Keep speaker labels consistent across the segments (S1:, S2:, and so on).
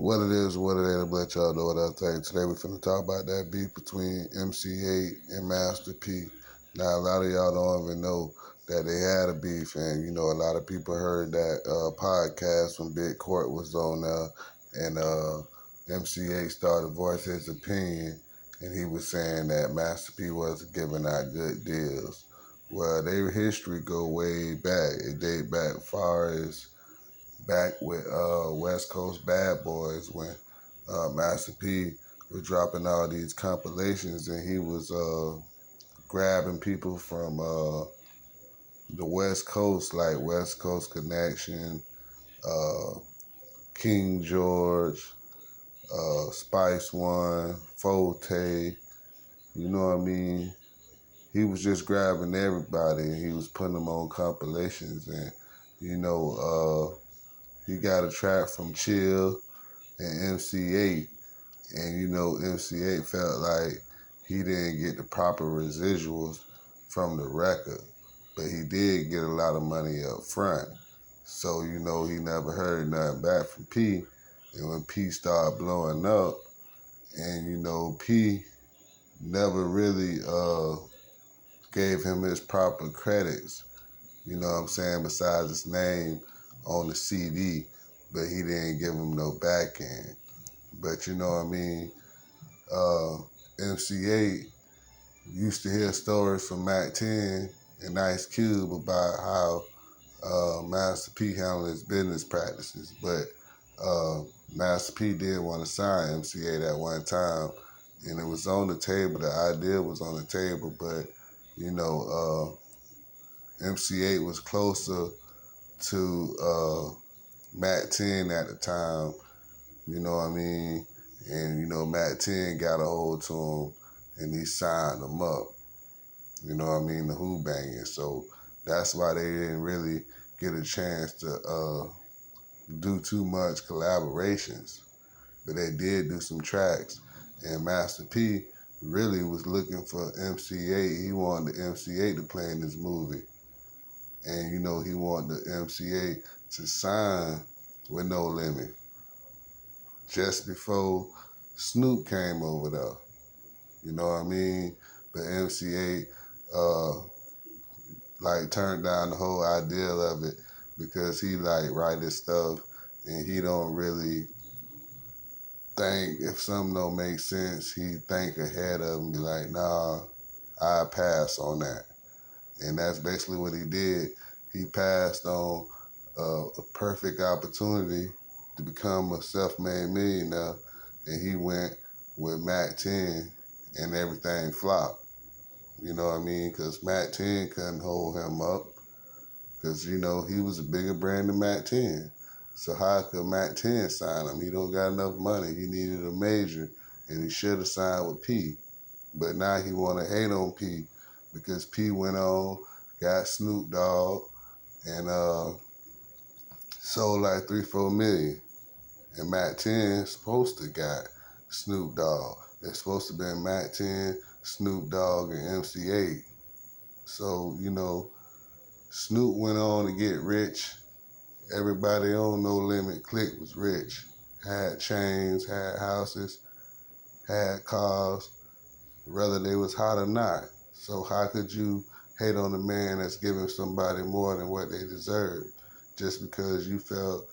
S1: What it is, what it ain't, let y'all know what I think. Today we finna talk about that beef between MC Eiht and Master P. Now a lot of y'all don't even know that they had a beef, and a lot of people heard that podcast when Big Court was on and MC Eiht started voicing his opinion, and he was saying that Master P wasn't giving out good deals. Well, their history go way back. It date back far as back with West Coast Bad Boys when Master P was dropping all these compilations, and he was grabbing people from the West Coast, like West Coast Connection, uh, King George, Spice One, Forte, you know what I mean? He was just grabbing everybody, and he was putting them on compilations, and he got a track from Chill and MC Eiht, and MC Eiht felt like he didn't get the proper residuals from the record, but he did get a lot of money up front. So he never heard nothing back from P, and when P started blowing up, and P never really gave him his proper credits. You know what I'm saying? Besides his name on the CD, but he didn't give him no back end. But you know what I mean? MC Eiht used to hear stories from Mac 10 and Ice Cube about how Master P handled his business practices. But Master P did want to sign MC Eiht at one time, and it was on the table. The idea was on the table, but MC Eiht was closer to Mac 10 at the time. You know what I mean? And, Matt 10 got a hold to him, and he signed him up. You know what I mean? The Who Banging. So that's why they didn't really get a chance to do too much collaborations. But they did do some tracks. And Master P really was looking for MC Eiht. He wanted the MC Eiht to play in this movie. And, he wanted the MC Eiht to sign with No Limit just before Snoop came over there. You know what I mean? But MC Eiht turned down the whole idea of it because he write his stuff, and he don't really think, if something don't make sense, he think ahead of him, be like, nah, I pass on that. And that's basically what he did. He passed on a perfect opportunity to become a self-made millionaire, and he went with Mac 10, and everything flopped. You know what I mean? Because Mac 10 couldn't hold him up, because, he was a bigger brand than Mac 10. So how could Mac 10 sign him? He don't got enough money. He needed a major, and he should have signed with P. But now he want to hate on P because P went on, got Snoop Dogg, and sold like 3-4 million. And Mac 10 supposed to got Snoop Dogg. It's supposed to be Mac 10, Snoop Dogg, and MC Eiht. So, Snoop went on to get rich. Everybody on No Limit Clique was rich. Had chains, had houses, had cars, whether they was hot or not. So how could you hate on a man that's giving somebody more than what they deserve just because you felt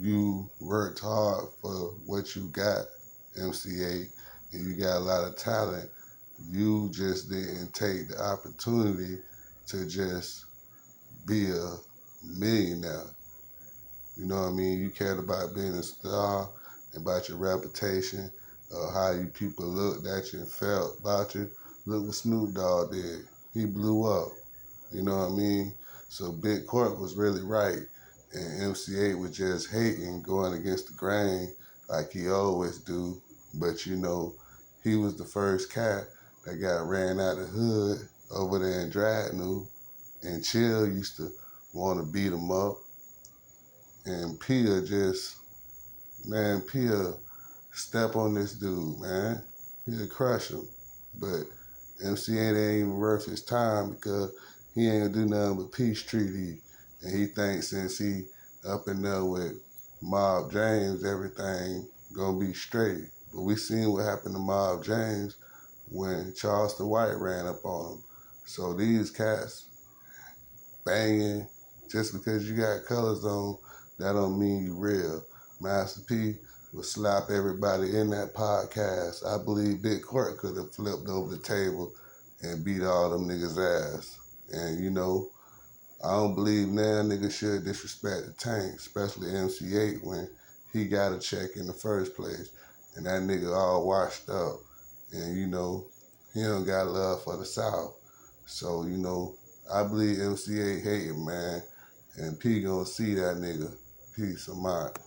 S1: you worked hard for what you got, MC Eiht, and you got a lot of talent? You just didn't take the opportunity to just be a millionaire. You know what I mean? You cared about being a star, about your reputation, how you people looked at you and felt about you. Look what Snoop Dogg did. He blew up. You know what I mean? So Big Court was really right, and MC Eiht was just hating, going against the grain like he always do. But he was the first cat that got ran out of the hood over there in Dragnew, and Chill used to want to beat him up. And Pia Pia step on this dude, man. He'll crush him. But MC Eiht ain't even worth his time because he ain't gonna do nothing but peace treaty. And he thinks since he up in there with Mob James, everything gonna be straight. But we seen what happened to Mob James when Charleston White ran up on him. So these cats banging, just because you got colors on, that don't mean you real. Master P would slap everybody in that podcast. I believe Big Court could have flipped over the table and beat all them niggas' ass. And you know, I don't believe now niggas should disrespect the Tank, especially MC8 when he got a check in the first place. And that nigga all washed up. And you know, he don't got love for the South. So, you know, I believe MC8 hating, man. And P gonna see that nigga. Peace of mind.